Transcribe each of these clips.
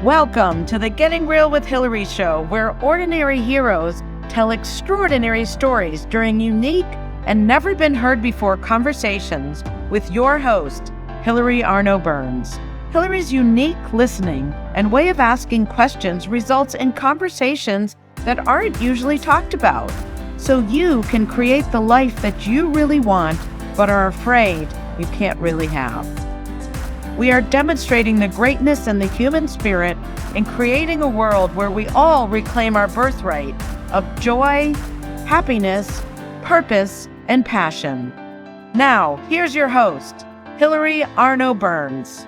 Welcome to the Getting Real with Hilary show, where ordinary heroes tell extraordinary stories during unique and never been heard before conversations with your host, Hilary Arno Burns. Hilary's unique listening and way of asking questions results in conversations that aren't usually talked about, so you can create the life that you really want but are afraid you can't really have. We are demonstrating the greatness in the human spirit and creating a world where we all reclaim our birthright of joy, happiness, purpose, and passion. Now, here's your host, Hilary Arno Burns.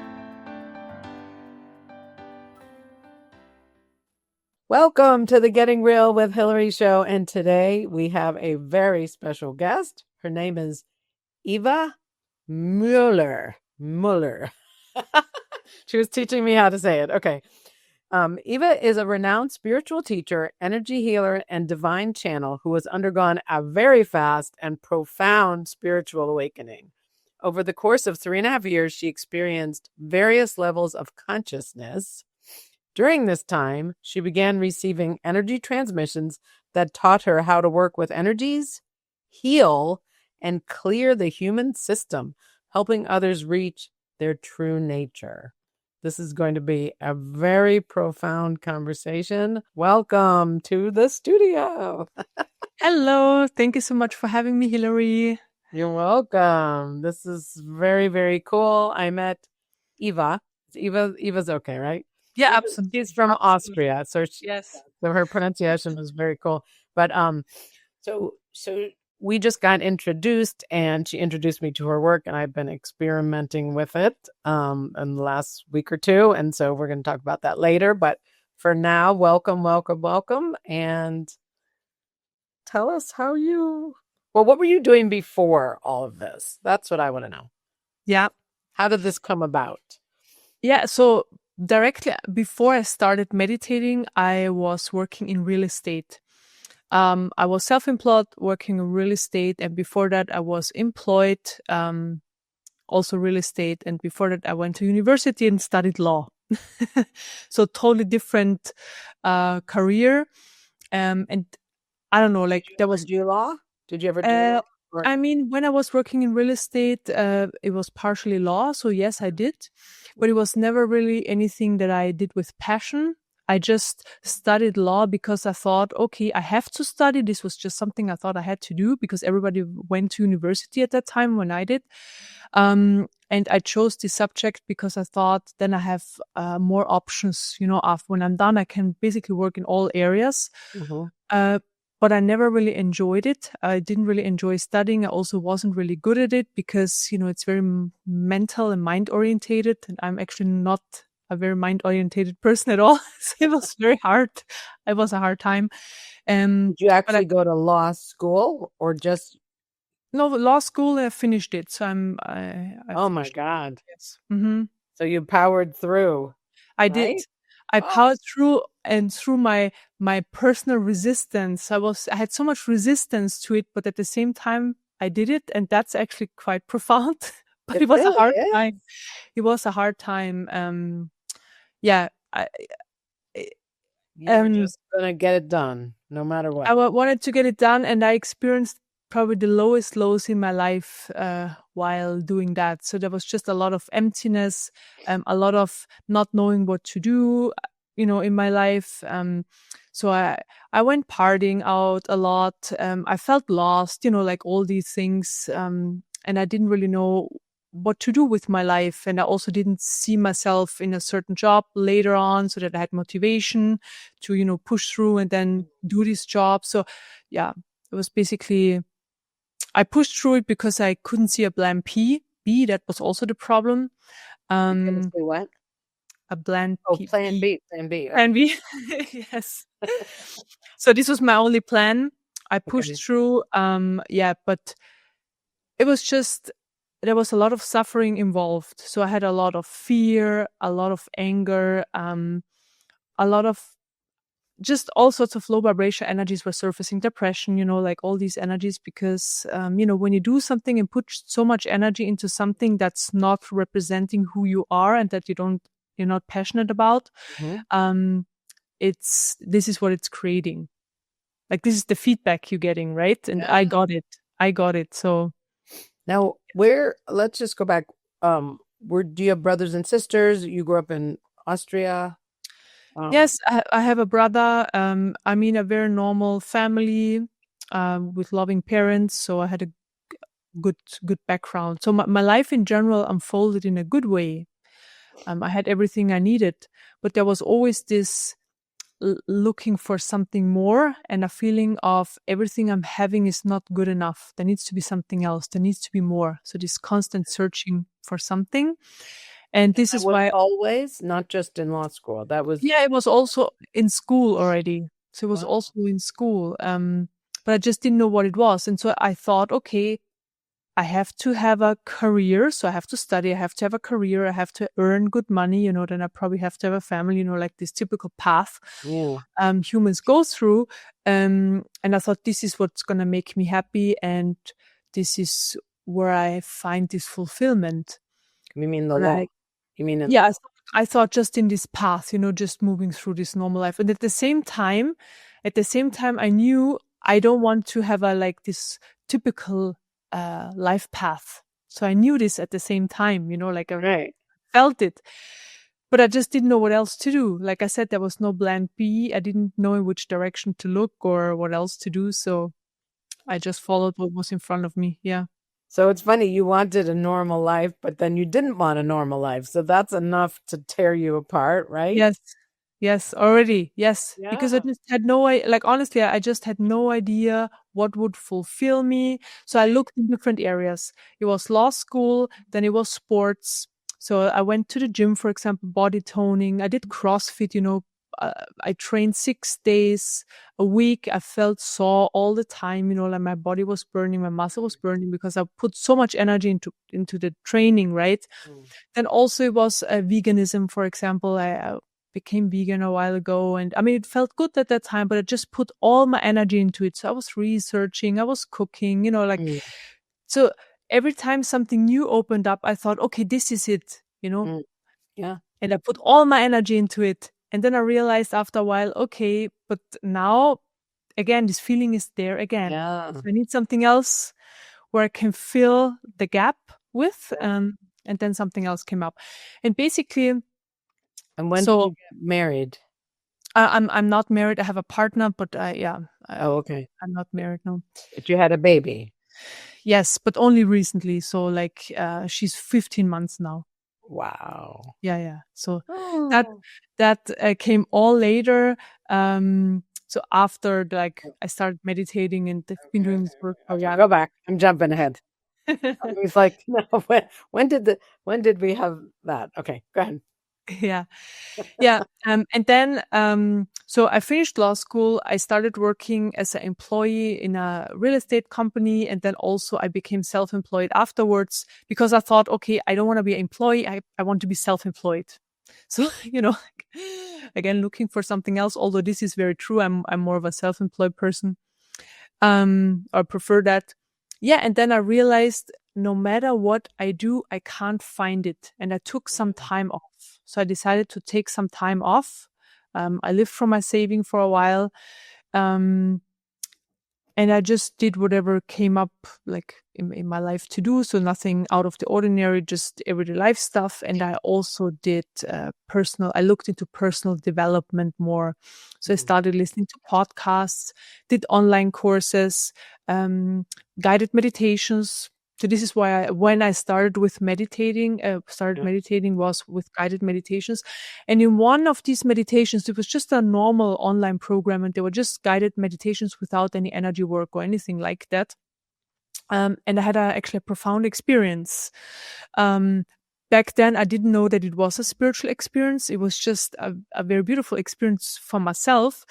Welcome to the Getting Real with Hilary show, and today we have a very special guest. Her name is Eva Muller. She was teaching me how to say it. Okay. Eva is a renowned spiritual teacher, energy healer, and divine channel who has undergone a very fast and profound spiritual awakening. Over the course of 3.5 years, she experienced various levels of consciousness. During this time, she began receiving energy transmissions that taught her how to work with energies, heal, and clear the human system, helping others reach their true nature. This is going to be a very profound conversation. Welcome to the studio. Hello. Thank you so much for having me, Hilary. You're welcome. This is very, very cool. I met Eva. Eva's okay, right? Yeah, absolutely. She's from Austria, so Yes. so her pronunciation was very cool. But so we just got introduced, and she introduced me to her work, and I've been experimenting with it in the last week or two, and so we're going to talk about that later. But for now, welcome, and tell us what were you doing before all of this? That's what I want to know. Yeah. How did this come about? Yeah. So directly before I started meditating, I was working in real estate. I was self-employed working in real estate. And before that, I was employed, also real estate. And before that, I went to university and studied law. So totally different career. And I don't know, like there was do law. Did you ever do law? I mean, when I was working in real estate, it was partially law. So yes, I did, but it was never really anything that I did with passion. I just studied law because I thought, okay, I have to study. This was just something I thought I had to do because everybody went to university at that time when I did. And I chose this subject because I thought then I have more options, when I'm done, I can basically work in all areas. Mm-hmm. But I never really enjoyed it. I didn't really enjoy studying. I also wasn't really good at it because, it's very mental and mind orientated. And I'm actually not a very mind orientated person at all. So it was very hard. It was a hard time. Did you actually go to law school or just? No, law school, I finished it. So oh my God. It. Yes. Mm-hmm. So you powered through. I did. I powered through, and through my personal resistance. I had so much resistance to it, but at the same time I did it, and that's actually quite profound. But it was a hard time. It was a hard time. You were just gonna get it done, no matter what. I wanted to get it done, and I experienced probably the lowest lows in my life while doing that. So there was just a lot of emptiness, a lot of not knowing what to do, in my life. So I went partying out a lot. I felt lost, like all these things. And I didn't really know what to do with my life. And I also didn't see myself in a certain job later on, so that I had motivation to, push through and then do this job. So yeah, it was basically, I pushed through it because I couldn't see a plan B. That was also the problem. What? A plan B. Plan B. Plan B. Yes. So this was my only plan. I pushed through. But it was just, there was a lot of suffering involved. So I had a lot of fear, a lot of anger, a lot of just all sorts of low vibration energies were surfacing, depression, like all these energies, because, when you do something and put so much energy into something that's not representing who you are and that you don't you're not passionate about, Mm-hmm. this is what it's creating. Like, this is the feedback you're getting, right? And Yeah. I got it. So Now, let's just go back. Do you have brothers and sisters? You grew up in Austria? yes, I have a brother. I'm in a very normal family, with loving parents. So I had a good background. So my life in general unfolded in a good way. I had everything I needed, but there was always this looking for something more and a feeling of everything I'm having is not good enough. There needs to be something else. There needs to be more. So this constant searching for something. And this is why always, not just in law school. That was yeah, it was also in school already. So it was Wow. also in school. But I just didn't know what it was. And so I thought, okay, I have to have a career. So I have to study. I have to have a career. I have to earn good money, then I probably have to have a family, like this typical path humans go through. And I thought this is what's going to make me happy. And this is where I find this fulfillment. You mean the law? You mean Yeah, I thought just in this path, just moving through this normal life. And at the same time, I knew I don't want to have this typical life path. So I knew this at the same time, like I right. felt it. But I just didn't know what else to do. Like I said, there was no plan B. I didn't know in which direction to look or what else to do. So I just followed what was in front of me. Yeah. So it's funny, you wanted a normal life, but then you didn't want a normal life. So that's enough to tear you apart, right? Yes, already. Yes. Yeah. Because I just had honestly, I just had no idea what would fulfill me. So I looked in different areas. It was law school, then it was sports. So I went to the gym, for example, body toning. I did CrossFit, I trained 6 days a week. I felt sore all the time, like my body was burning, my muscle was burning because I put so much energy into the training, right? Then also it was veganism, for example. I became vegan a while ago, and I mean, it felt good at that time, but I just put all my energy into it. So I was researching, I was cooking, so every time something new opened up, I thought, okay, this is it, Yeah. and I put all my energy into it. And then I realized after a while, okay, but now again, this feeling is there again. Yeah. So I need something else where I can fill the gap with. And then something else came up. And basically, and when did you get married? I'm not married. I have a partner, but okay. I'm not married, no. But you had a baby. Yes, but only recently. So she's 15 months now. Wow. Yeah. So that came all later. So after I started meditating and I've been doing this work. Go back. I'm jumping ahead. It's like, no, when did we have that? Okay, go ahead. Yeah. And then, so I finished law school. I started working as an employee in a real estate company. And then also I became self-employed afterwards because I thought, okay, I don't want to be an employee. I want to be self-employed. So, again, looking for something else, although this is very true. I'm more of a self-employed person. Or prefer that. Yeah. And then I realized no matter what I do, I can't find it. And I took some time off. So I decided to take some time off. I lived from my saving for a while. And I just did whatever came up in my life to do. So nothing out of the ordinary, just everyday life stuff. And I also did I looked into personal development more. So I started listening to podcasts, did online courses, guided meditations. So this is why when I started with meditating, meditating was with guided meditations. And in one of these meditations, it was just a normal online program and they were just guided meditations without any energy work or anything like that. And I had actually a profound experience. Back then, I didn't know that it was a spiritual experience. It was just a very beautiful experience for myself.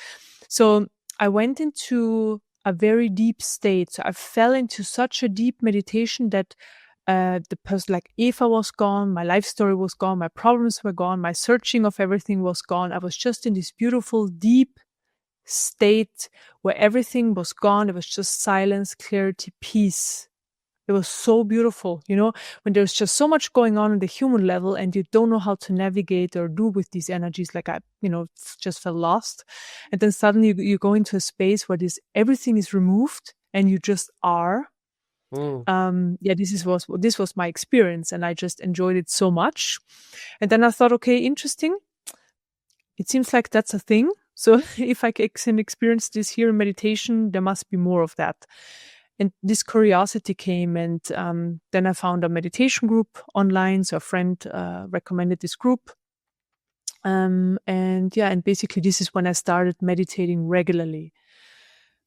So I went into a very deep state. So I fell into such a deep meditation that the person like Eva was gone, my life story was gone, my problems were gone, my searching of everything was gone. I was just in this beautiful, deep state where everything was gone. It was just silence, clarity, peace. It was so beautiful, when there's just so much going on the human level and you don't know how to navigate or do with these energies. Like I, just felt lost. And then suddenly you go into a space where everything is removed and you just are. This was my experience, and I just enjoyed it so much. And then I thought, okay, interesting. It seems like that's a thing. So if I can experience this here in meditation, there must be more of that. And this curiosity came, and then I found a meditation group online. So a friend recommended this group. And basically this is when I started meditating regularly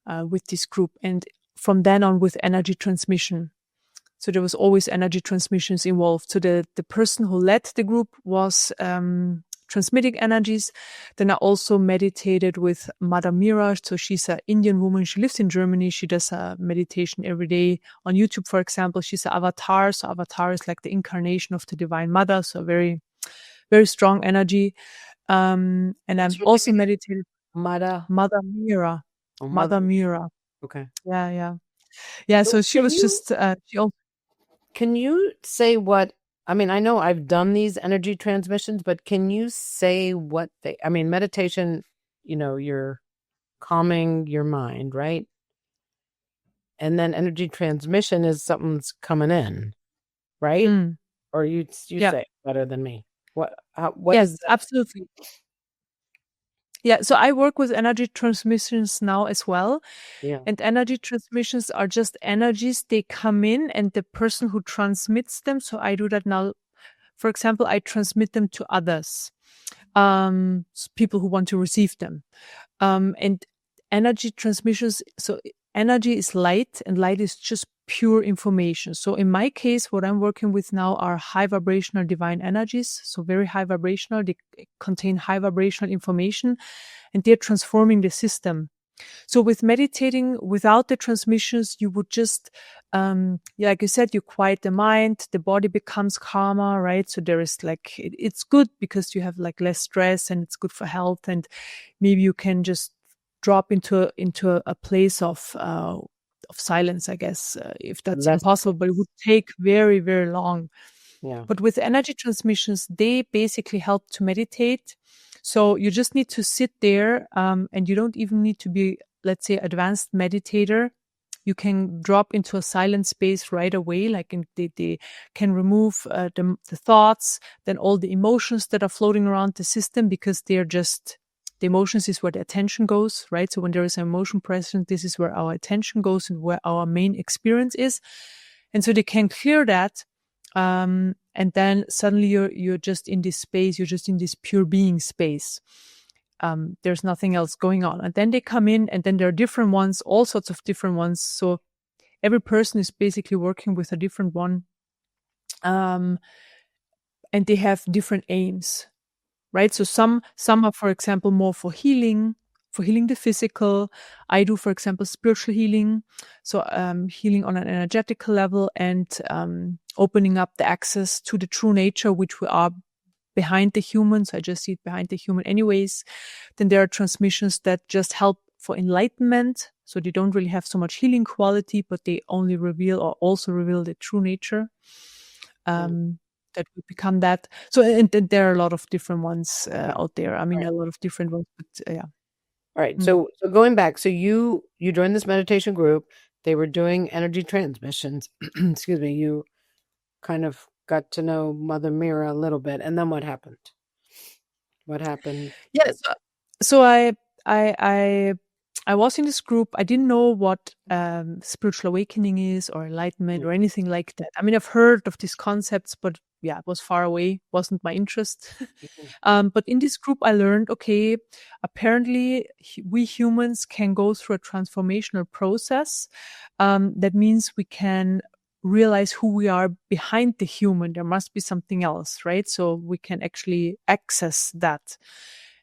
with this group. And from then on with energy transmission. So there was always energy transmissions involved. So the person who led the group was transmitting energies. Then I also meditated with Mother Meera. So she's an Indian woman. She lives in Germany. She does a meditation every day on YouTube, for example. She's an avatar. So avatar is like the incarnation of the Divine Mother. So very, very strong energy. And I'm also meditated. Mother Meera. Oh, Mother Meera. Okay. Yeah. So she was just. Can you say what? I mean, I know I've done these energy transmissions, but can you say what meditation, you're calming your mind, right? And then energy transmission is something's coming in, right? Or you say it better than me. What yes, absolutely. Yeah, so I work with energy transmissions now as well. Yeah. And energy transmissions are just energies. They come in and the person who transmits them. So I do that now. For example, I transmit them to others, people who want to receive them. And energy transmissions, so energy is light and light is just pure information. So in my case, what I'm working with now are high vibrational divine energies. So very high vibrational, they contain high vibrational information and they're transforming the system. So with meditating without the transmissions, you would just, like you said, you quiet the mind, the body becomes calmer, right? So there is it's good because you have less stress and it's good for health. And maybe you can just drop into a place of silence, I guess, if that's impossible, but it would take very, very long. Yeah. But with energy transmissions, they basically help to meditate. So you just need to sit there, and you don't even need to be, let's say, advanced meditator. You can drop into a silent space right away, they can remove the thoughts, then all the emotions that are floating around the system, because they're just, the emotions is where the attention goes, right? So when there is an emotion present, this is where our attention goes and where our main experience is. And so they can clear that. And then suddenly you're just in this space, you're just in this pure being space. There's nothing else going on. And then they come in, and then there are different ones, all sorts of different ones. So every person is basically working with a different one. And they have different aims, right? So some are, for example, more for healing the physical. I do, for example, spiritual healing. So healing on an energetical level and opening up the access to the true nature, which we are behind the human. So I just see it behind the human anyways. Then there are transmissions that just help for enlightenment. So they don't really have so much healing quality, but they only also reveal the true nature. That we become that. So, and there are a lot of different ones out there. I mean, a lot of different ones, but yeah. All right. So going back, so you joined this meditation group. They were doing energy transmissions. Excuse me. You kind of got to know Mother Meera a little bit, and then what happened? Yes. So I was in this group. I didn't know what spiritual awakening is or enlightenment or anything like that. I mean, I've heard of these concepts, but yeah, it was far away, wasn't my interest. But in this group, I learned, okay, apparently we humans can go through a transformational process. That means we can realize who we are behind the human. There must be something else, right? So we can actually access that.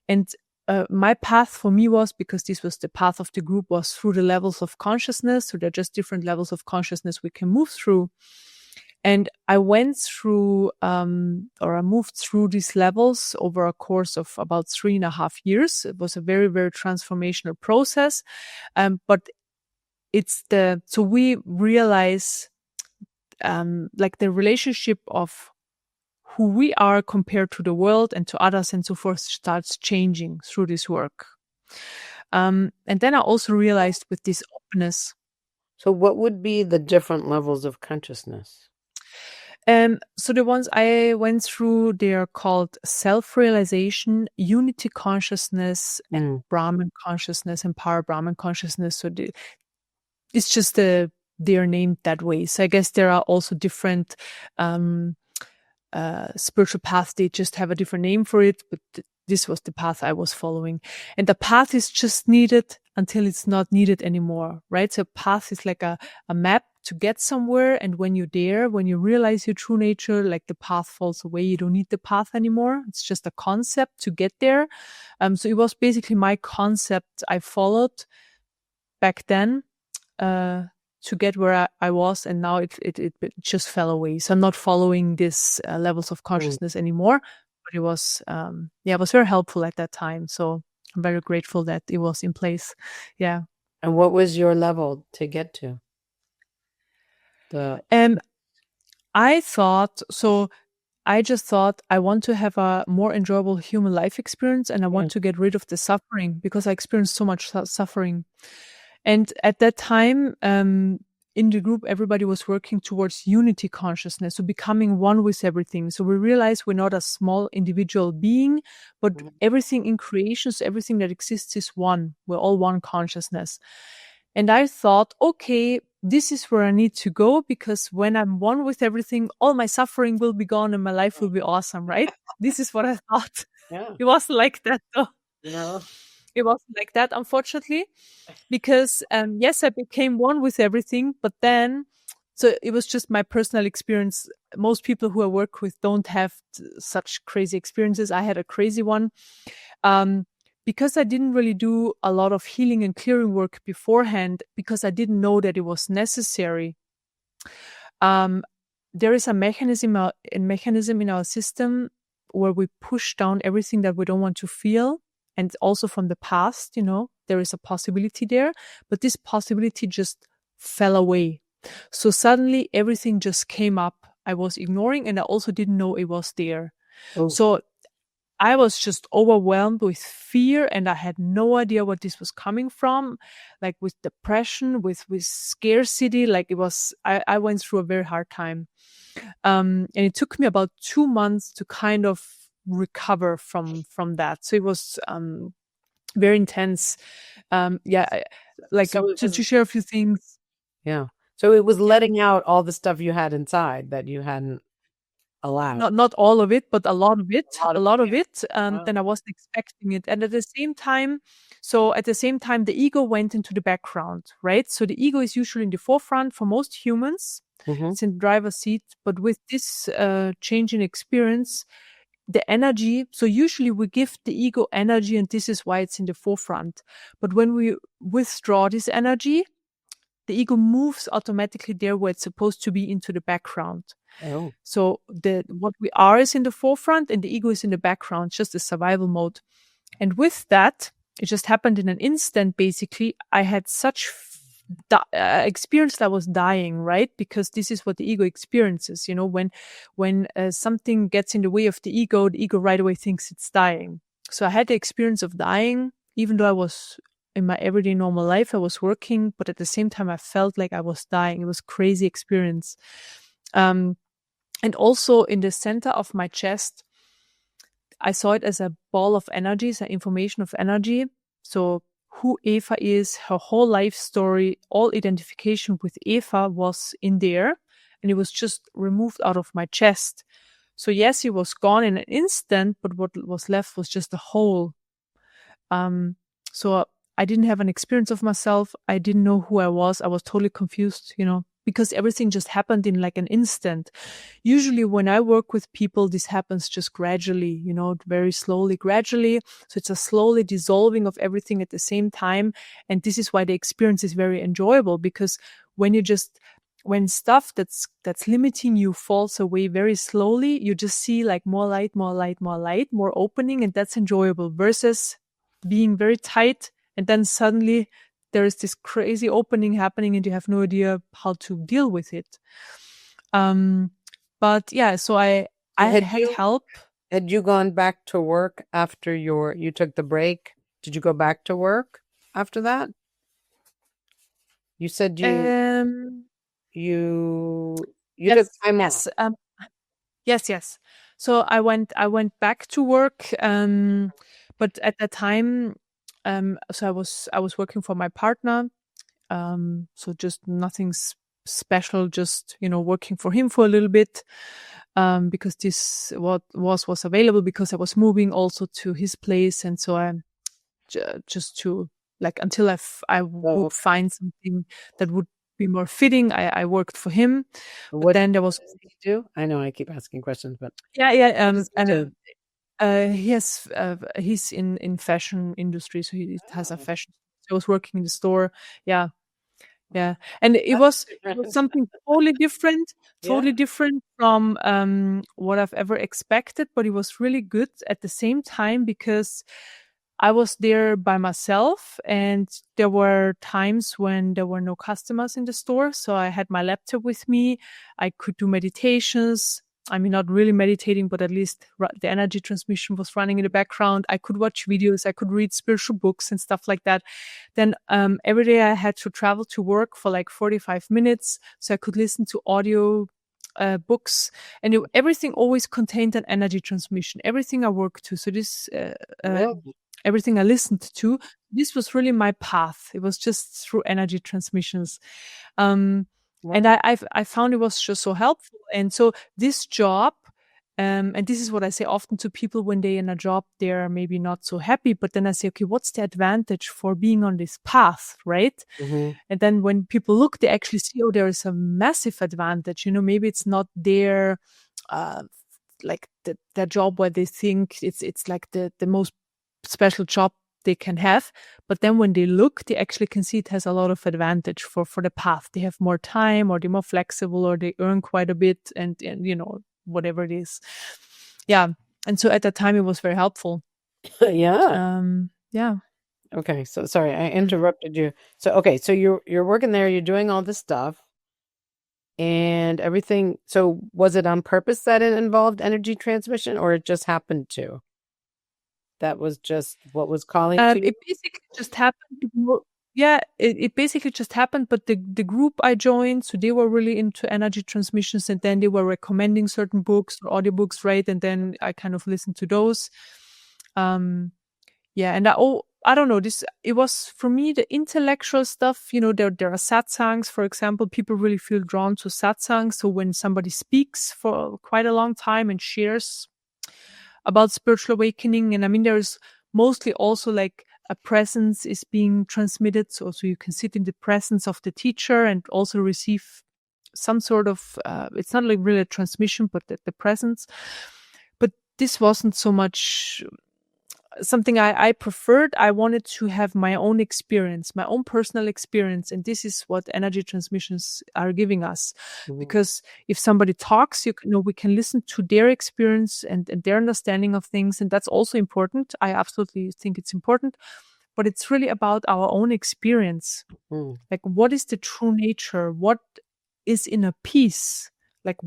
And my path for me was, because this was the path of the group, was through the levels of consciousness. So there are just different levels of consciousness we can move through. And I went through, I moved through these levels over a course of about 3.5 years. It was a very, very transformational process. But so we realize like the relationship of who we are compared to the world and to others and so forth starts changing through this work. And then I also realized with this openness. So what would be the different levels of consciousness? So the ones I went through, they are called self-realization, unity consciousness, and Brahman consciousness and power Brahman consciousness. So it's just they are named that way. So I guess there are also different spiritual paths. They just have a different name for it, but this was the path I was following. And the path is just needed until it's not needed anymore, right? So path is like a map to get somewhere. And when you're there, when you realize your true nature, like the path falls away. You don't need the path anymore. It's just a concept to get there. So it was basically my concept I followed back then, to get where I was, and now it just fell away. So I'm not following these levels of consciousness anymore, but it was it was very helpful at that time. So I'm very grateful that it was in place. Yeah. And what was your level to get to? I just thought I want to have a more enjoyable human life experience, and I want to get rid of the suffering because I experienced so much suffering. And at that time, in the group, everybody was working towards unity consciousness, so becoming one with everything. So we realized we're not a small individual being, but everything in creation, so everything that exists is one. We're all one consciousness. And I thought, okay, this is where I need to go, because when I'm one with everything, all my suffering will be gone and my life will be awesome, right? This is what I thought. Yeah. It wasn't like that, though. No. It wasn't like that, unfortunately, because yes, I became one with everything, but then, so it was just my personal experience. Most people who I work with don't have such crazy experiences. I had a crazy one. Because I didn't really do a lot of healing and clearing work beforehand, because I didn't know that it was necessary. There is a mechanism in our system where we push down everything that we don't want to feel. And also from the past, there is a possibility there, but this possibility just fell away. So suddenly everything just came up. I was ignoring, and I also didn't know it was there. Oh. So I was just overwhelmed with fear, and I had no idea what this was coming from, like with depression, with scarcity. Like it was, I went through a very hard time. And it took me about 2 months to kind of recover from that. So it was very intense. To share a few things. Yeah. So it was letting out all the stuff you had inside that you hadn't allowed. Not all of it, but a lot of it. Then I wasn't expecting it. And at the same time, the ego went into the background, right? So the ego is usually in the forefront for most humans. It's in the driver's seat. But with this change in experience, the energy, so usually we give the ego energy, and this is why it's in the forefront. But when we withdraw this energy, the ego moves automatically there where it's supposed to be, into the background. Oh. So what we are is in the forefront and the ego is in the background, just the survival mode. And with that, it just happened in an instant, basically. I had such experience that I was dying, right? Because this is what the ego experiences, when something gets in the way of the ego right away thinks it's dying. So I had the experience of dying, even though I was in my everyday normal life, I was working, but at the same time, I felt like I was dying. It was a crazy experience. And also in the center of my chest, I saw it as a ball of energy, an information of energy. So who Eva is, her whole life story, all identification with Eva was in there, and it was just removed out of my chest. So yes, it was gone in an instant, but what was left was just a hole. So I didn't have an experience of myself. I didn't know who I was. I was totally confused, because everything just happened in like an instant. Usually when I work with people, this happens just gradually, very slowly, gradually. So it's a slowly dissolving of everything at the same time. And this is why the experience is very enjoyable, because when stuff that's limiting you falls away very slowly, you just see like more light, more opening, and that's enjoyable, versus being very tight. And then suddenly there is this crazy opening happening and you have no idea how to deal with it. But yeah, so I Had had you help. had you gone back to work after you took the break? Did you go back to work after that? You said Um, you took yes, time off. yes, yes. So I went back to work, but at that time, so I was working for my partner, so just nothing special, just working for him for a little bit, because this what was available, because I was moving also to his place, and so I just to like until I Oh, would find something that would be more fitting. I worked for him, but what then there was does he do? I know I keep asking questions, but yeah what does he do? he's in fashion industry, so he has a Oh, fashion. So I was working in the store. Yeah, yeah, and it that's was different. something Yeah. totally different from what I've ever expected. But it was really good at the same time because I was there by myself, and there were times when there were no customers in the store. So I had my laptop with me. I could do meditations. I mean, not really meditating, but at least the energy transmission was running in the background. I could watch videos. I could read spiritual books and stuff like that. Then every day I had to travel to work for like 45 minutes. So I could listen to audio books, and everything always contained an energy transmission. Everything I worked to. So this Really? everything I listened to, this was really my path. It was just through energy transmissions. And Wow. I found it was just so helpful. And so this job, and this is what I say often to people when they're in a job, they're maybe not so happy. But then I say, okay, what's the advantage for being on this path, right? Mm-hmm. And then when people look, they actually see, oh, there is a massive advantage. Maybe it's not their like their job where they think it's like the most special job they can have, but then when they look, they actually can see it has a lot of advantage for the path. They have more time, or they're more flexible, or they earn quite a bit, and whatever it is. Yeah, and so at that time it was very helpful. Yeah. Yeah. Okay. So sorry, I interrupted you. So okay, so you're working there, you're doing all this stuff and everything. So was it on purpose that it involved energy transmission, or it just happened to? That was just what was calling to you? It basically just happened. Yeah, it basically just happened. But the group I joined, so they were really into energy transmissions, and then they were recommending certain books or audiobooks, right? And then I kind of listened to those. Yeah, and I don't know. It was for me the intellectual stuff. There are satsangs, for example. People really feel drawn to satsangs. So when somebody speaks for quite a long time and shares about spiritual awakening, and I mean, there's mostly also like a presence is being transmitted. So you can sit in the presence of the teacher and also receive some sort of, it's not like really a transmission, but the presence. But this wasn't so much something I preferred. I wanted to have my own experience, my own personal experience. And this is what energy transmissions are giving us. Mhm. Because if somebody talks, we can listen to their experience and their understanding of things. And that's also important. I absolutely think it's important. But it's really about our own experience. Mm. Like, what is the true nature? What is inner peace? Like,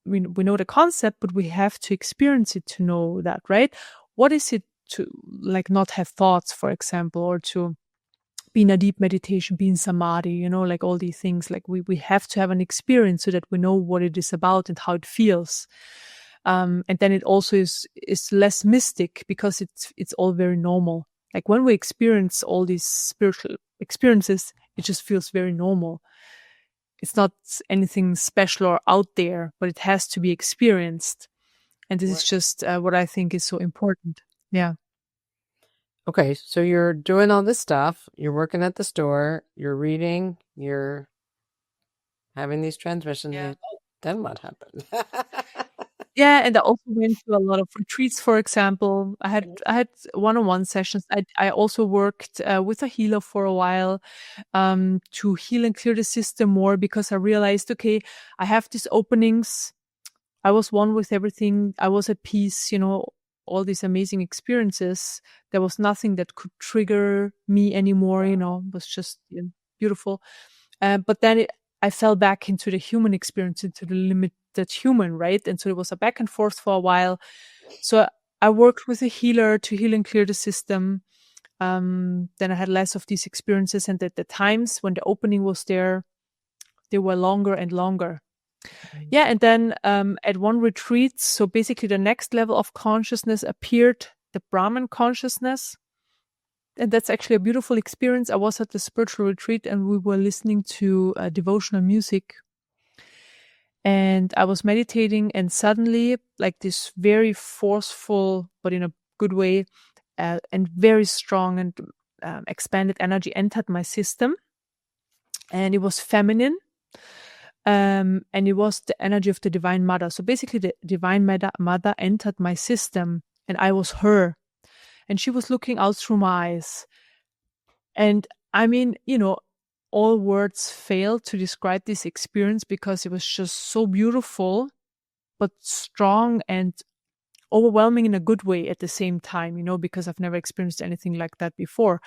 we know the concept, but we have to experience it to know that, right? What is it to like not have thoughts, for example, or to be in a deep meditation, be in samadhi, like all these things. Like we have to have an experience so that we know what it is about and how it feels. And then it also is less mystic because it's all very normal. Like when we experience all these spiritual experiences, it just feels very normal. It's not anything special or out there, but it has to be experienced. And this is just what I think is so important. Yeah. Okay, so you're doing all this stuff, you're working at the store, you're reading, you're having these transmissions. Yeah. Then what happened? Yeah, and I also went to a lot of retreats, for example. I had one-on-one sessions. I also worked with a healer for a while to heal and clear the system more, because I realized, okay, I have these openings. I was one with everything. I was at peace, all these amazing experiences. There was nothing that could trigger me anymore, it was just beautiful. But then I fell back into the human experience, into the limited human, right? And so it was a back and forth for a while. So I worked with a healer to heal and clear the system. Then I had less of these experiences, and at the times when the opening was there, they were longer and longer. Yeah, and then at one retreat, so basically the next level of consciousness appeared, the Brahman consciousness. And that's actually a beautiful experience. I was at the spiritual retreat and we were listening to devotional music. And I was meditating, and suddenly, like this very forceful, but in a good way, and very strong and expanded energy entered my system. And it was feminine. And it was the energy of the Divine Mother. So basically, the Divine Mother entered my system, and I was her. And she was looking out through my eyes. And I mean, all words fail to describe this experience because it was just so beautiful, but strong and overwhelming in a good way at the same time, because I've never experienced anything like that before.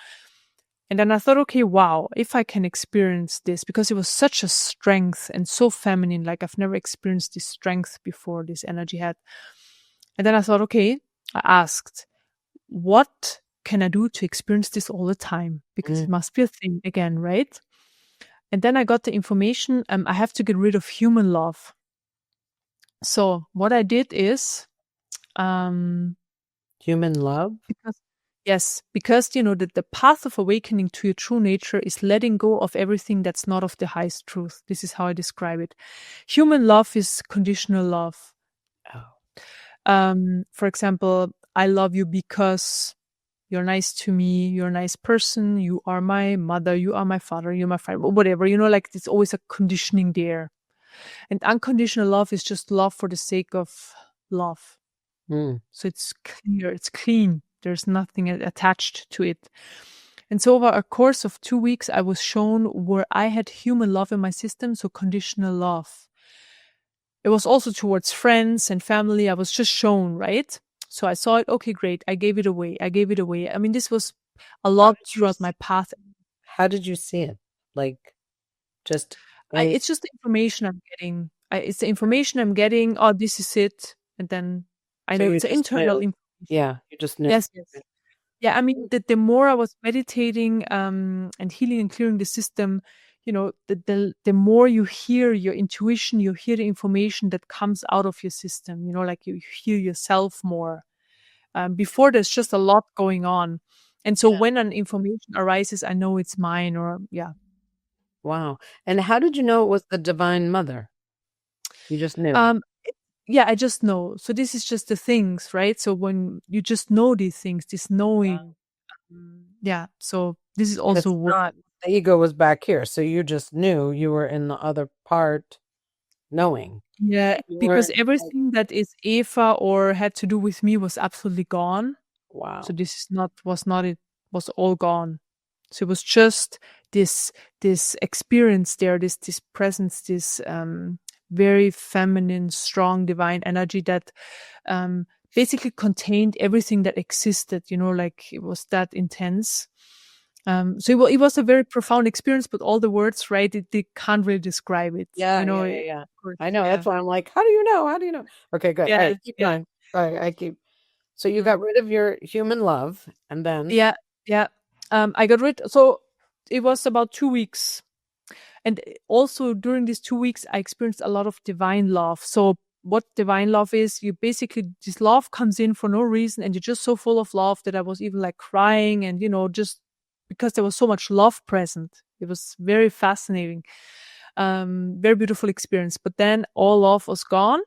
And then I thought, okay, wow, if I can experience this, because it was such a strength and so feminine, like I've never experienced this strength before, this energy had. And then I thought, okay, I asked, what can I do to experience this all the time? Because it must be a thing again, right? And then I got the information, I have to get rid of human love. So what I did is... human love? Because the path of awakening to your true nature is letting go of everything that's not of the highest truth. This is how I describe it. Human love is conditional love. For example, I love you because you're nice to me, you're a nice person, you are my mother, you are my father, you're my friend, whatever, like it's always a conditioning there. And unconditional love is just love for the sake of love. So it's clear, it's clean. There's nothing attached to it. And so over a course of 2 weeks, I was shown where I had human love in my system, so conditional love. It was also towards friends and family. I was just shown, right? So I saw it. Okay, great. I gave it away. I mean, this was a lot throughout my path. How did you see it? Like, just... it's just the information I'm getting. It's the information I'm getting. Oh, this is it. And then I know it's an internal information. Yeah, you just knew. Yes. Yeah, I mean, the more I was meditating and healing and clearing the system, the more you hear your intuition, you hear the information that comes out of your system, like you hear yourself more. Before there's just a lot going on. And so when an information arises, I know it's mine Wow. And how did you know it was the Divine Mother? You just knew. I just know. So this is just the things, right? So when you just know these things, this knowing, so this is also what the ego was back here. So you just knew, you were in the other part knowing. Yeah, because everything that is Eva or had to do with me was absolutely gone. Wow. So this was all gone. So it was just this experience there, this presence, this very feminine, strong, divine energy that basically contained everything that existed, like it was that intense. So it was a very profound experience, but all the words, right, they can't really describe it. Yeah. I know. That's why I'm like, how do you know? Okay, good. All right, keep going. All right, I keep. So you got rid of your human love, and then... Yeah. I got rid. So it was about 2 weeks. And also during these 2 weeks, I experienced a lot of divine love. So what divine love is, you basically, this love comes in for no reason, and you're just so full of love that I was even like crying, and, just because there was so much love present. It was very fascinating, very beautiful experience. But then all love was gone.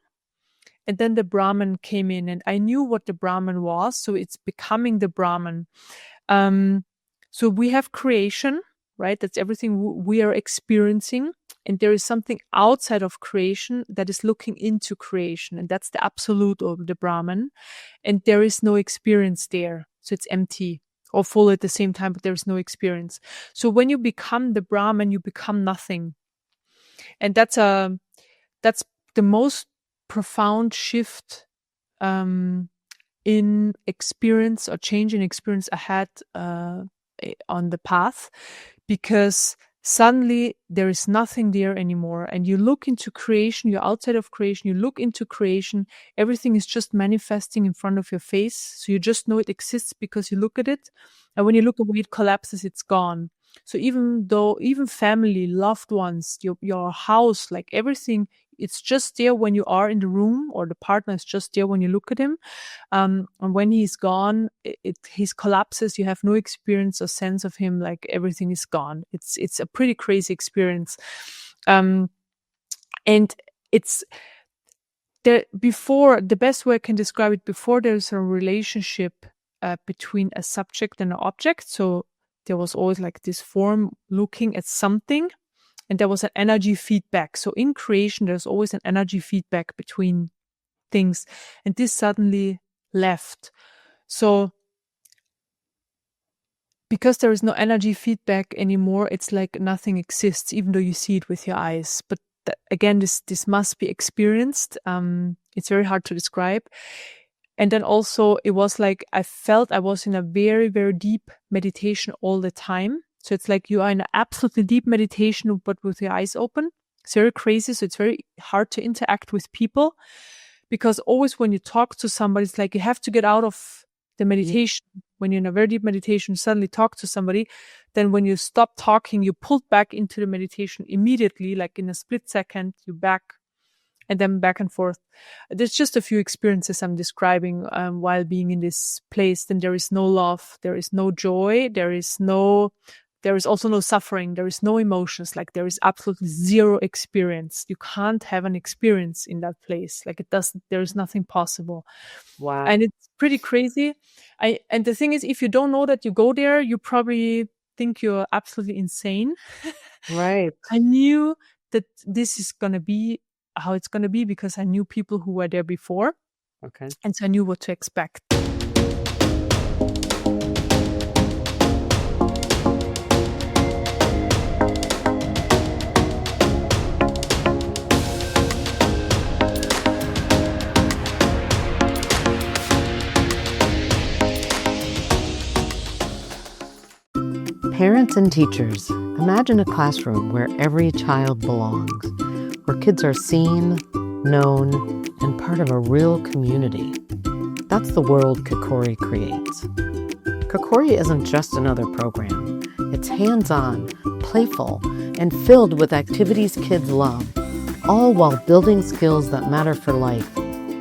And then the Brahman came in, and I knew what the Brahman was. So it's becoming the Brahman. So we have creation, right? That's everything we are experiencing. And there is something outside of creation that is looking into creation. And that's the absolute of the Brahman. And there is no experience there. So it's empty or full at the same time, but there is no experience. So when you become the Brahman, you become nothing. And that's the most profound shift in experience or change in experience I had on the path, because suddenly there is nothing there anymore. And you look into creation, you're outside of creation, you look into creation, everything is just manifesting in front of your face. So you just know it exists because you look at it. And when you look away, it collapses, it's gone. So even family, loved ones, your house, like everything, it's just there when you are in the room, or the partner is just there when you look at him. And when he's gone, he collapses. You have no experience or sense of him. Like everything is gone. It's a pretty crazy experience. And it's there before, the best way I can describe it, before there's a relationship between a subject and an object. So there was always like this form looking at something, and there was an energy feedback. So in creation, there's always an energy feedback between things, and this suddenly left. So because there is no energy feedback anymore, it's like nothing exists, even though you see it with your eyes. But again, this must be experienced. It's very hard to describe. And then also it was like I felt I was in a very, very deep meditation all the time. So it's like you are in an absolutely deep meditation, but with your eyes open. It's very crazy. So it's very hard to interact with people, because always when you talk to somebody, it's like you have to get out of the meditation. When you're in a very deep meditation, suddenly talk to somebody. Then when you stop talking, you pulled back into the meditation immediately, like in a split second, you back. And then back and forth. There's just a few experiences I'm describing while being in this place. Then there is no love, there is no joy, there is also no suffering, there is no emotions. Like there is absolutely zero experience. You can't have an experience in that place. Like there is nothing possible. Wow. And it's pretty crazy. And the thing is, if you don't know that you go there, you probably think you're absolutely insane. Right. I knew that this is going to be how it's going to be, because I knew people who were there before. Okay. And so I knew what to expect. Parents and teachers, imagine a classroom where every child belongs, where kids are seen, known, and part of a real community. That's the world Kokori creates. Kokori isn't just another program. It's hands-on, playful, and filled with activities kids love, all while building skills that matter for life: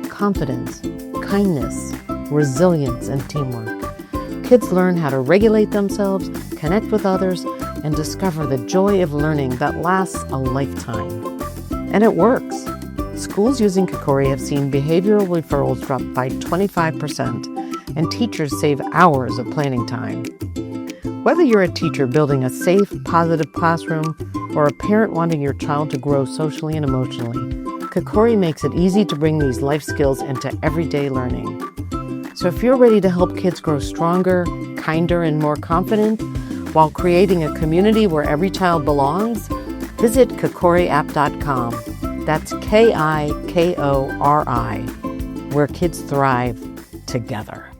confidence, kindness, resilience, and teamwork. Kids learn how to regulate themselves, connect with others, and discover the joy of learning that lasts a lifetime. And it works. Schools using Kokori have seen behavioral referrals drop by 25%, and teachers save hours of planning time. Whether you're a teacher building a safe, positive classroom, or a parent wanting your child to grow socially and emotionally, Kokori makes it easy to bring these life skills into everyday learning. So if you're ready to help kids grow stronger, kinder, and more confident, while creating a community where every child belongs, visit kokoriapp.com. That's KIKORI, where kids thrive together.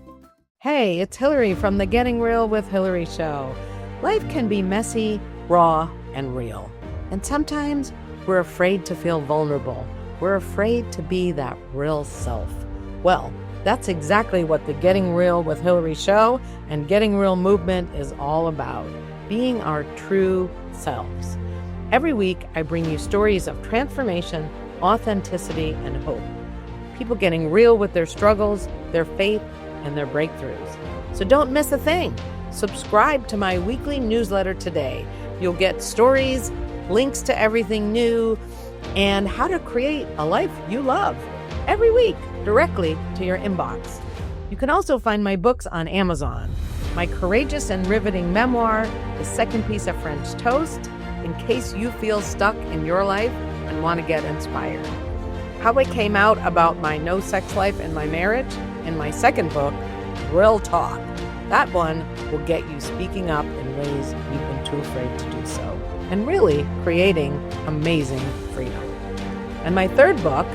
Hey, it's Hilary from the Getting Real with Hilary show. Life can be messy, raw, and real. And sometimes we're afraid to feel vulnerable. We're afraid to be that real self. Well, that's exactly what the Getting Real with Hilary show and Getting Real movement is all about: being our true selves. Every week, I bring you stories of transformation, authenticity, and hope. People getting real with their struggles, their faith, and their breakthroughs. So don't miss a thing. Subscribe to my weekly newsletter today. You'll get stories, links to everything new, and how to create a life you love every week directly to your inbox. You can also find my books on Amazon. My courageous and riveting memoir, The Second Piece of French Toast, in case you feel stuck in your life and want to get inspired. How I came out about my no sex life in my marriage, in my second book, Real Talk. That one will get you speaking up in ways you've been too afraid to do so, and really creating amazing freedom. And my third book,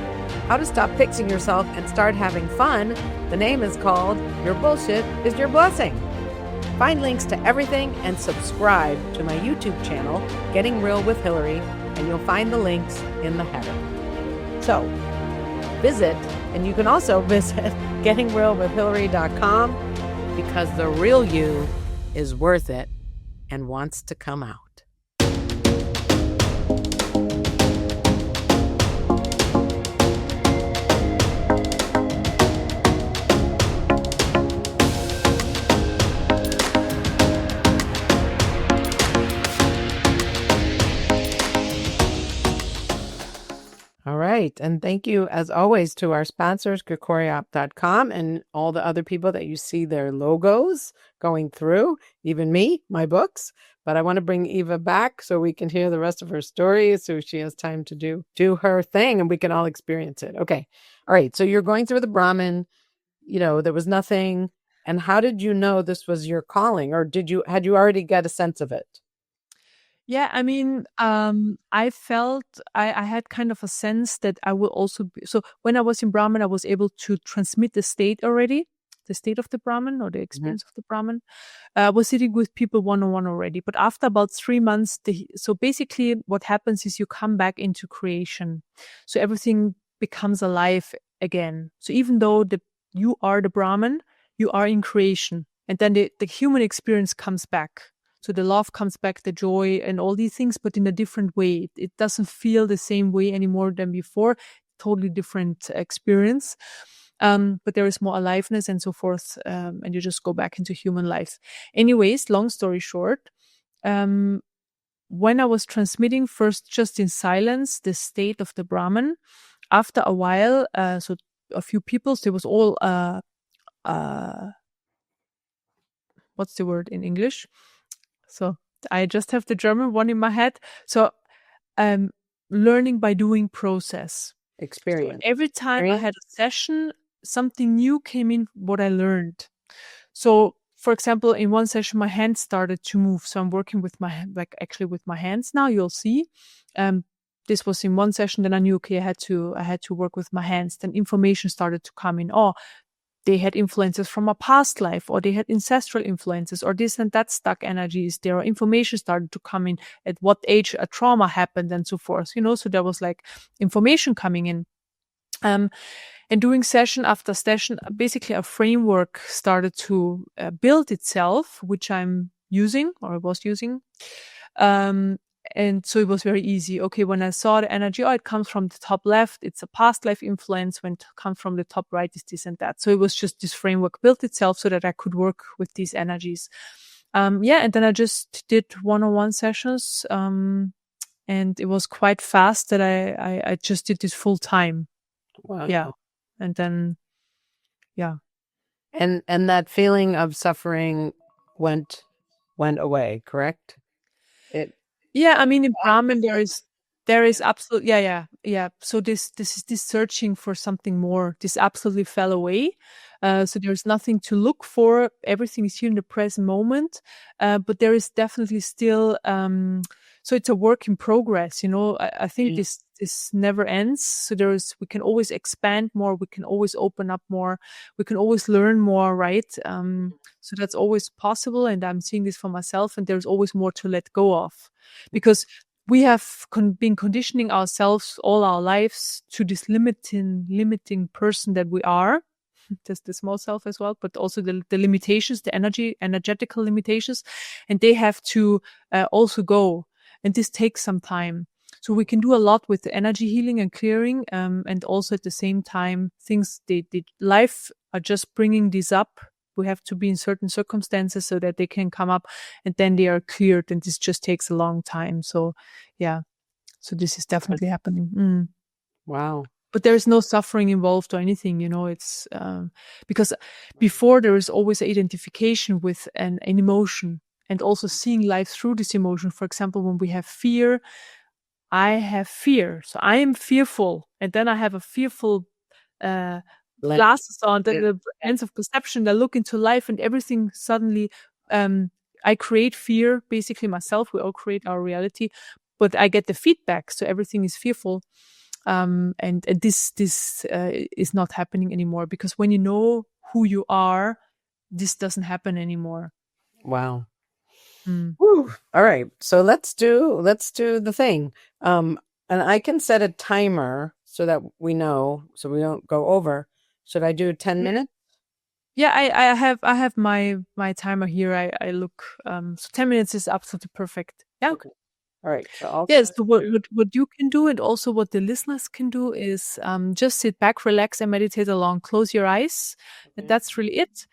How to Stop Fixing Yourself and Start Having Fun, the name is called Your Bullshit is Your Blessing. Find links to everything and subscribe to my YouTube channel, Getting Real with Hilary, and you'll find the links in the header. So visit, and you can also visit gettingrealwithhilary.com, because the real you is worth it and wants to come out. All right. And thank you, as always, to our sponsors, Grigoriop.com, and all the other people that you see their logos going through, even me, my books. But I want to bring Eva back so we can hear the rest of her story, so she has time to do her thing and we can all experience it. Okay. All right. So you're going through the Brahman, there was nothing. And how did you know this was your calling, or had you already get a sense of it? Yeah, I mean, I felt I had kind of a sense that I will also be. So when I was in Brahman, I was able to transmit the state already, the state of the Brahman or the experience of the Brahman. I was sitting with people one-on-one already. But after about 3 months, so basically what happens is you come back into creation. So everything becomes alive again. So even though you are the Brahman, you are in creation. And then the human experience comes back. So the love comes back, the joy and all these things, but in a different way. It doesn't feel the same way anymore than before. Totally different experience. But there is more aliveness and so forth. And you just go back into human life. Anyways, long story short, when I was transmitting first just in silence, the state of the Brahman, after a while, so a few people, there was all, what's the word in English? So I just have the German one in my head. So learning by doing process. Experience. So every time I had a session, something new came in what I learned. So for example, in one session, my hands started to move. So I'm working with with my hands now, you'll see. This was in one session. Then I knew, okay, I had to work with my hands. Then information started to come in. Oh, they had influences from a past life, or they had ancestral influences, or this and that stuck energies. There are information started to come in at what age a trauma happened and so forth, so there was like information coming in. And doing session after session, basically a framework started to build itself, which I'm using, or I was using. And so it was very easy. Okay, when I saw the energy, it comes from the top left, it's a past life influence. When it comes from the top right, it's this and that. So it was just this framework built itself so that I could work with these energies. And then I just did one-on-one sessions. And it was quite fast that I just did this full time. Wow. Yeah. And then, yeah. And that feeling of suffering went away, correct? Yeah, I mean, in Brahman, there is absolutely, yeah. So this is this searching for something more. This absolutely fell away. So there's nothing to look for. Everything is here in the present moment. But there is definitely still, so it's a work in progress, I think this never ends. So we can always expand more. We can always open up more. We can always learn more, right? So that's always possible. And I'm seeing this for myself, and there's always more to let go of, because we have been conditioning ourselves all our lives to this limiting person that we are. Just the small self as well, but also the limitations, the energetical limitations, and they have to also go. And this takes some time. So we can do a lot with the energy healing and clearing, and also at the same time, things life are just bringing this up. We have to be in certain circumstances so that they can come up, and then they are cleared. And this just takes a long time. So, yeah. So this is definitely happening. Wow. But there is no suffering involved or anything, it's because before there is always an identification with an emotion, and also seeing life through this emotion. For example, when we have fear, I have fear. So I am fearful. And then I have a fearful glasses on, the lens of perception. I look into life and everything suddenly, I create fear, basically myself. We all create our reality, but I get the feedback. So everything is fearful. And this is not happening anymore, because when you know who you are, this doesn't happen anymore. Wow. Mm. Whew. All right. So let's do the thing. And I can set a timer so that we know, so we don't go over. Should I do 10 minutes? Yeah, I have my timer here. I look, so 10 minutes is absolutely perfect. Yeah. Okay. All right. So I'll Yes, set so what you can do, and also what the listeners can do, is just sit back, relax, and meditate along. Close your eyes, and Okay. that's really it.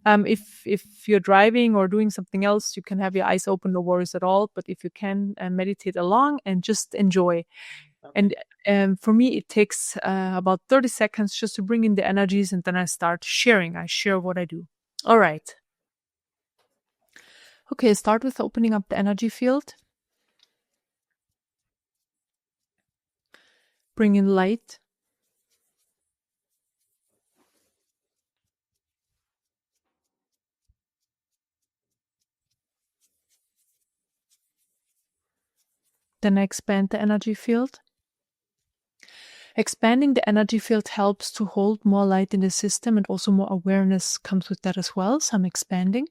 If you're driving or doing something else, you can have your eyes open, no worries at all. But if you can, meditate along and just enjoy. Okay. And for me, it takes about 30 seconds just to bring in the energies, and then I start sharing. I share what I do. All right. Okay, start with opening up the energy field. Bring in light. Then I expand the energy field. Expanding the energy field helps to hold more light in the system, and also more awareness comes with that as well. So I'm expanding.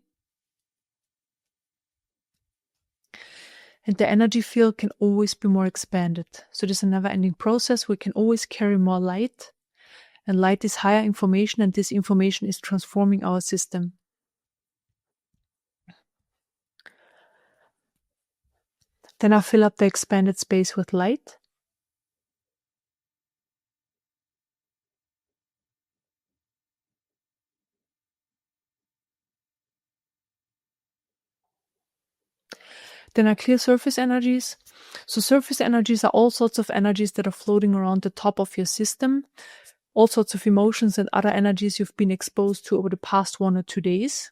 And the energy field can always be more expanded. So this is a never-ending process. We can always carry more light. And light is higher information, and this information is transforming our system. Then I fill up the expanded space with light. Then I clear surface energies. So surface energies are all sorts of energies that are floating around the top of your system. All sorts of emotions and other energies you've been exposed to over the past 1 or 2 days.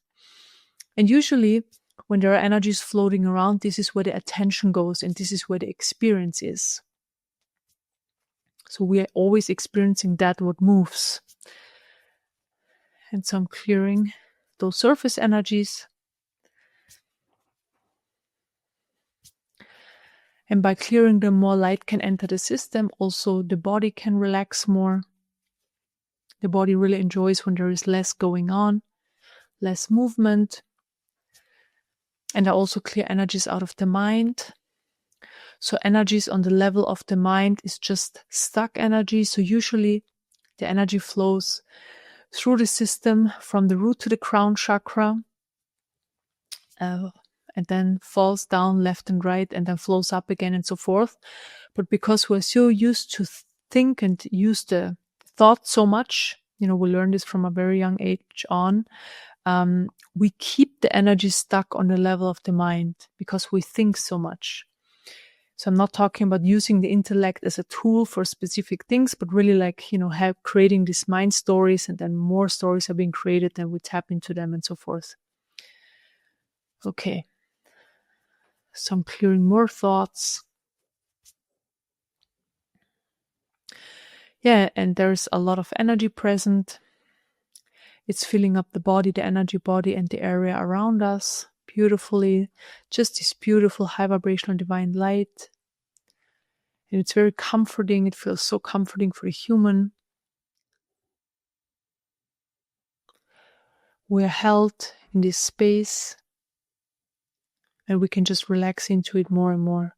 And usually, when there are energies floating around, this is where the attention goes, and this is where the experience is. So we are always experiencing that what moves. And so I'm clearing those surface energies. And by clearing them, more light can enter the system. Also, the body can relax more. The body really enjoys when there is less going on, less movement. And I also clear energies out of the mind. So energies on the level of the mind is just stuck energy. So usually the energy flows through the system from the root to the crown chakra, and then falls down left and right, and then flows up again, and so forth. But because we're so used to think and use the thought so much, we learn this from a very young age on, we keep the energy stuck on the level of the mind because we think so much. So I'm not talking about using the intellect as a tool for specific things, but really creating these mind stories, and then more stories are being created, and we tap into them, and so forth. Okay. So I'm clearing more thoughts. Yeah, and there's a lot of energy present. It's filling up the body, the energy body, and the area around us beautifully. Just this beautiful high vibrational divine light. And it's very comforting. It feels so comforting for a human. We're held in this space, and we can just relax into it more and more.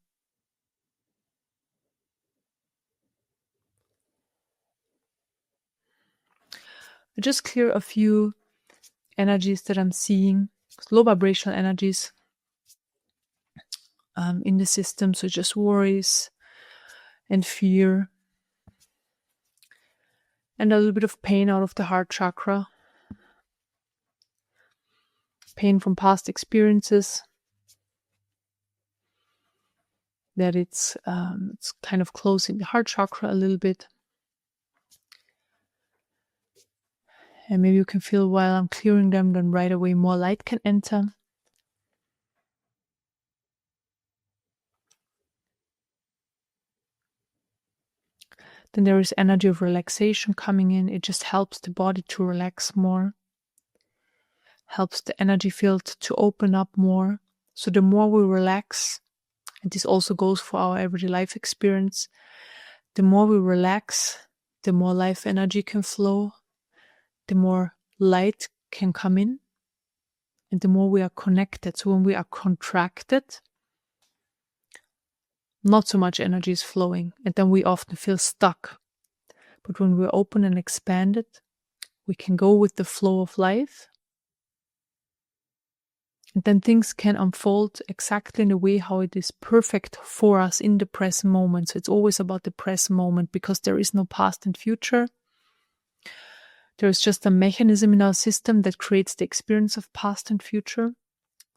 I just clear a few energies that I'm seeing, low vibrational energies in the system. So just worries and fear, and a little bit of pain out of the heart chakra. Pain from past experiences. That it's kind of closing the heart chakra a little bit. And maybe you can feel while I'm clearing them, then right away more light can enter. Then there is energy of relaxation coming in. It just helps the body to relax more. Helps the energy field to open up more. So the more we relax, and this also goes for our everyday life experience, the more we relax, the more life energy can flow, the more light can come in. and the more we are connected. So when we are contracted, not so much energy is flowing, and then we often feel stuck. But when we're open and expanded, we can go with the flow of life. And then things can unfold exactly in the way how it is perfect for us in the present moment. So it's always about the present moment, because there is no past and future. There is just a mechanism in our system that creates the experience of past and future.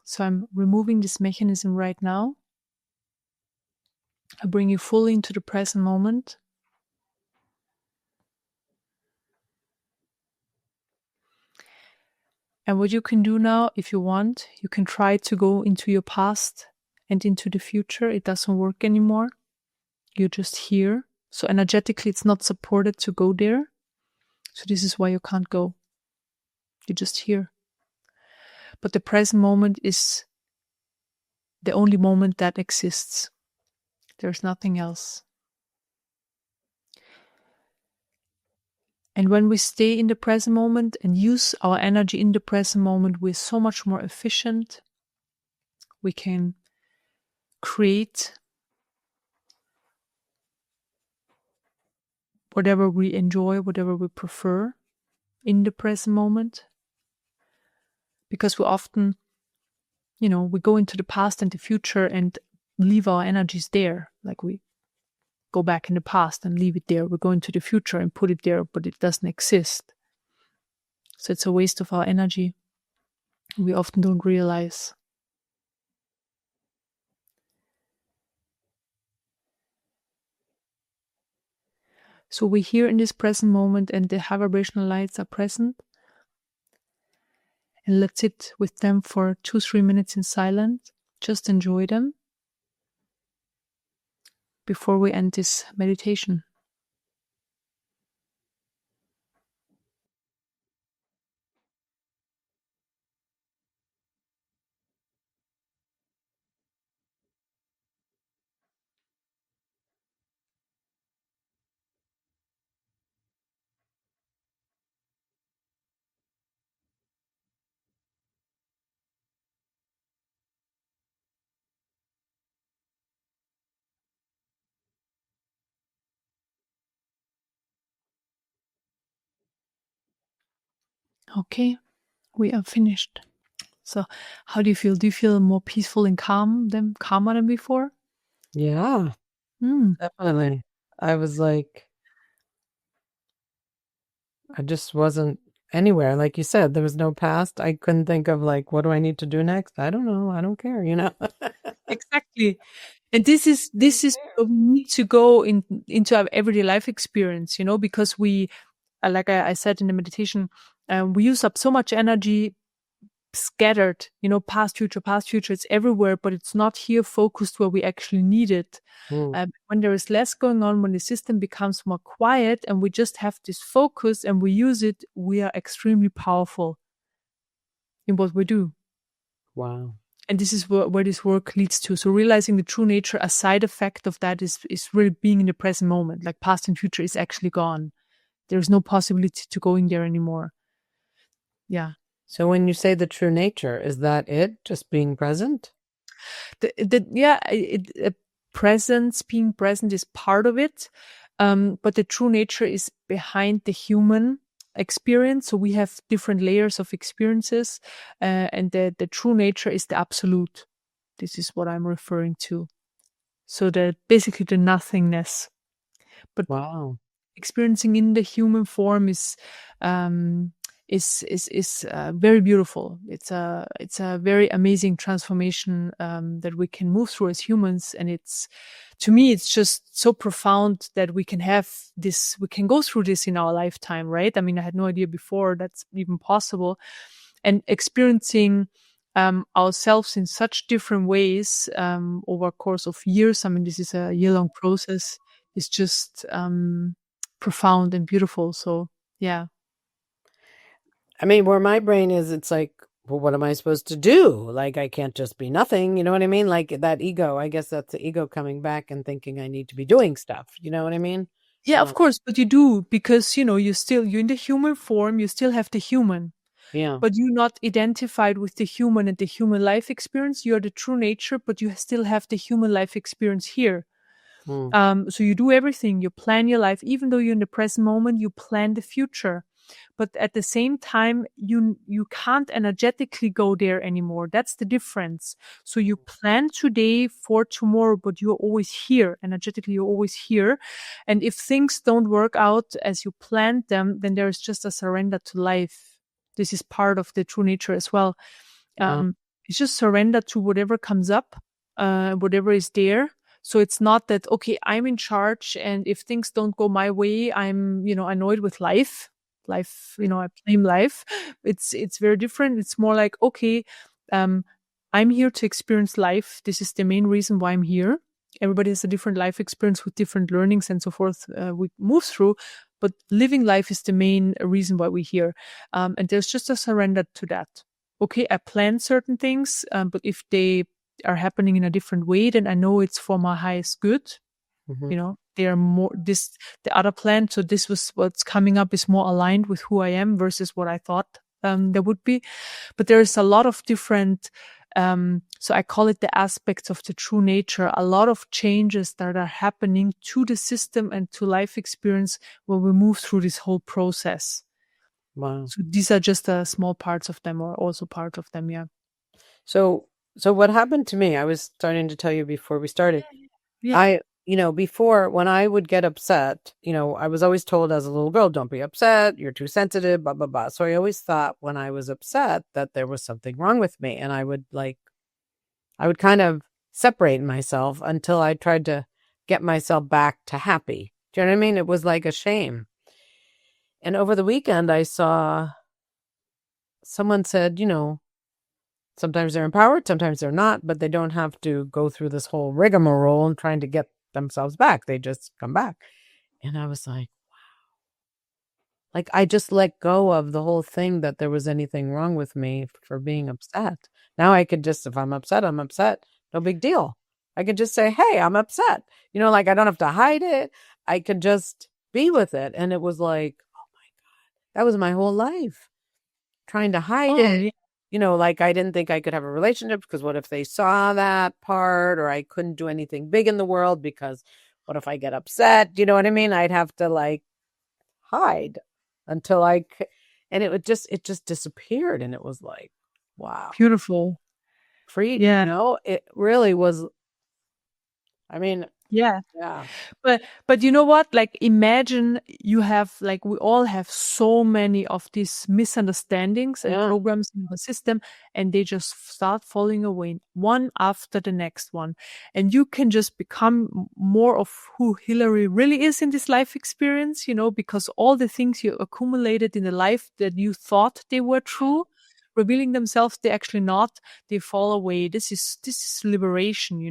So I'm removing this mechanism right now. I bring you fully into the present moment. And what you can do now, if you want, you can try to go into your past and into the future. It doesn't work anymore. You're just here. So energetically, it's not supported to go there. So this is why you can't go. You're just here. But the present moment is the only moment that exists. There's nothing else. And when we stay in the present moment and use our energy in the present moment, we're so much more efficient. We can create whatever we enjoy, whatever we prefer in the present moment. Because we often, we go into the past and the future and leave our energies there. Like we go back in the past and leave it there. We go into the future and put it there, but it doesn't exist. So it's a waste of our energy. We often don't realize. So we're here in this present moment and the high vibrational lights are present. And let's sit with them for 2-3 minutes in silence. Just enjoy them before we end this meditation. Okay, we are finished. So how do you feel? Do you feel more peaceful and calmer than before? Yeah, definitely. I was like, I just wasn't anywhere. Like you said, there was no past. I couldn't think of like, what do I need to do next? I don't know. I don't care, Exactly. And this is we need to go into our everyday life experience, because we, like I said in the meditation, we use up so much energy scattered, past, future, it's everywhere, but it's not here focused where we actually need it. When there is less going on, when the system becomes more quiet and we just have this focus and we use it, we are extremely powerful in what we do. Wow. And this is where this work leads to. So realizing the true nature, a side effect of that is really being in the present moment. Like past and future is actually gone. There's no possibility to going there anymore. Yeah. So when you say the true nature, is that it? Just being present? Presence, being present is part of it. But the true nature is behind the human experience. So we have different layers of experiences, and the true nature is the absolute. This is what I'm referring to. So basically the nothingness. But wow, experiencing in the human form is very beautiful. It's a very amazing transformation that we can move through as humans, and to me it's just so profound that we can have this. We can go through this in our lifetime, right? I mean, I had no idea before that's even possible, and experiencing ourselves in such different ways over a course of years. I mean, this is a year-long process. It's just profound and beautiful. So yeah. I mean, where my brain is, it's like, well, what am I supposed to do? Like, I can't just be nothing. You know what I mean? Like that ego, I guess that's the ego coming back and thinking I need to be doing stuff. You know what I mean? Yeah, of course. But you do, because, you're in the human form. You still have the human. Yeah. but you're not identified with the human and the human life experience. You're the true nature, but you still have the human life experience here. So you do everything. You plan your life, even though you're in the present moment. You plan the future, but at the same time, you can't energetically go there anymore. That's the difference. So you plan today for tomorrow, but you're always here energetically. You're always here, and if things don't work out as you planned them, then there is just a surrender to life. This is part of the true nature as well. It's just surrender to whatever comes up, whatever is there. So it's not that, okay, I'm in charge, and if things don't go my way, I'm, annoyed with life. I blame life. It's very different. It's more like, okay, I'm here to experience life. This is the main reason why I'm here. Everybody has a different life experience with different learnings and so forth we move through, but living life is the main reason why we're here. And there's just a surrender to that. Okay, I plan certain things, but if they are happening in a different way, then I know it's for my highest good. They are more the other plan. So this was what's coming up is more aligned with who I am versus what I thought there would be. But there's a lot of different, so I call it the aspects of the true nature, a lot of changes that are happening to the system and to life experience when we move through this whole process. Wow. So these are just small parts of them, or also part of them. Yeah. So what happened to me, I was starting to tell you before we started. Yeah. Before, when I would get upset, I was always told as a little girl, don't be upset, you're too sensitive, blah, blah, blah. So I always thought when I was upset that there was something wrong with me. And I would kind of separate myself until I tried to get myself back to happy. Do you know what I mean? It was like a shame. And over the weekend, I saw someone said, sometimes they're empowered, sometimes they're not, but they don't have to go through this whole rigmarole and trying to get themselves back. They just come back. And I was like, wow. Like, I just let go of the whole thing that there was anything wrong with me for being upset. Now I could just, if I'm upset, I'm upset. No big deal. I could just say, hey, I'm upset. I don't have to hide it. I could just be with it. And it was like, oh my God, that was my whole life. Trying to hide it. I didn't think I could have a relationship because what if they saw that part, or I couldn't do anything big in the world because what if I get upset? You know what I mean? I'd have to hide until and it just disappeared. And it was like, wow. Beautiful. Free. Yeah. It really was. I mean, yeah. Yeah. But you know what? Imagine you have, we all have so many of these misunderstandings and programs in the system, and they just start falling away one after the next one. And you can just become more of who Hilary really is in this life experience, because all the things you accumulated in the life that you thought they were true, revealing themselves, they're actually not. They fall away. This is liberation,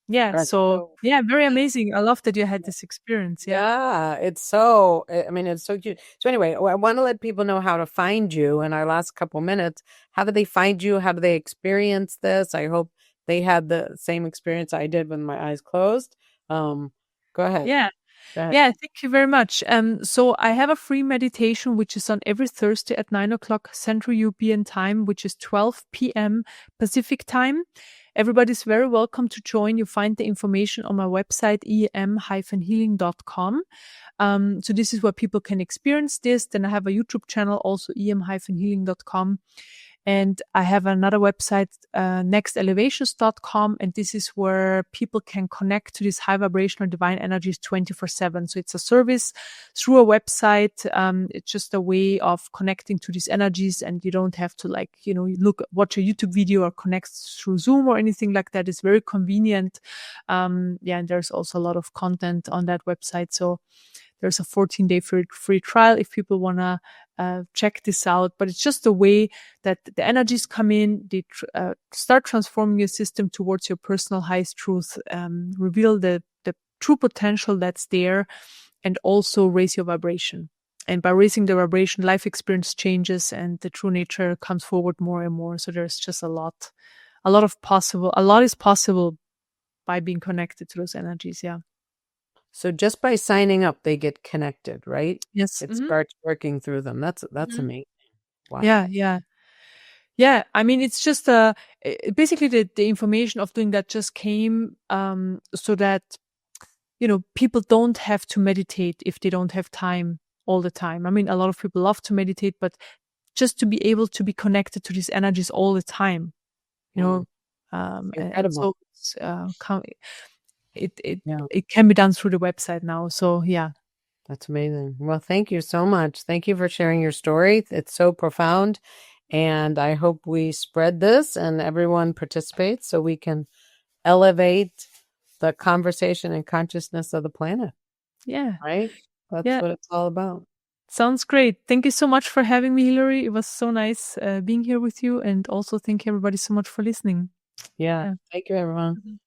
Yeah. So very amazing. I love that you had this experience. Yeah, it's so cute. So anyway, I want to let people know how to find you in our last couple minutes. How do they find you? How do they experience this? I hope they had the same experience I did with my eyes closed. Go ahead. Yeah. Yeah, thank you very much. So I have a free meditation, which is on every Thursday at 9:00 Central European Time, which is 12 p.m. Pacific Time. Everybody's very welcome to join. You find the information on my website, em-healing.com. So this is where people can experience this. Then I have a YouTube channel, also em-healing.com. And I have another website, nextelevations.com. And this is where people can connect to these high vibrational divine energies 24/7. So it's a service through a website. It's just a way of connecting to these energies, and you don't have to watch a YouTube video or connect through Zoom or anything like that. It's very convenient. And there's also a lot of content on that website. So there's a 14-day free trial if people want to check this out. But it's just a way that the energies come in, they start transforming your system towards your personal highest truth, reveal the true potential that's there, and also raise your vibration. And by raising the vibration, life experience changes and the true nature comes forward more and more. So there's just a lot is possible by being connected to those energies. Yeah. So just by signing up, they get connected, right? Yes. It starts working through them. That's amazing. Wow. Yeah. I mean, it's just basically the information of doing that just came so that, people don't have to meditate if they don't have time all the time. I mean, a lot of people love to meditate, but just to be able to be connected to these energies all the time, and Incredible. so it Yeah. it can be done through the website now. So yeah. That's amazing. Well, thank you so much. Thank you for sharing your story. It's so profound. And I hope we spread this and everyone participates so we can elevate the conversation and consciousness of the planet. Yeah. Right? That's Yeah. what it's all about. Sounds great. Thank you so much for having me, Hilary. It was so nice being here with you. And also thank you everybody so much for listening. Yeah. Thank you, everyone.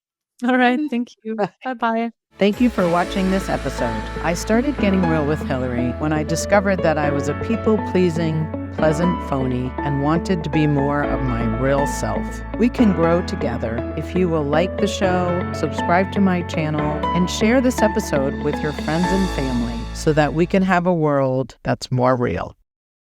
All right. Thank you. Bye-bye. Thank you for watching this episode. I started getting real with Hilary when I discovered that I was a people-pleasing, pleasant phony and wanted to be more of my real self. We can grow together if you will like the show, subscribe to my channel, and share this episode with your friends and family so that we can have a world that's more real.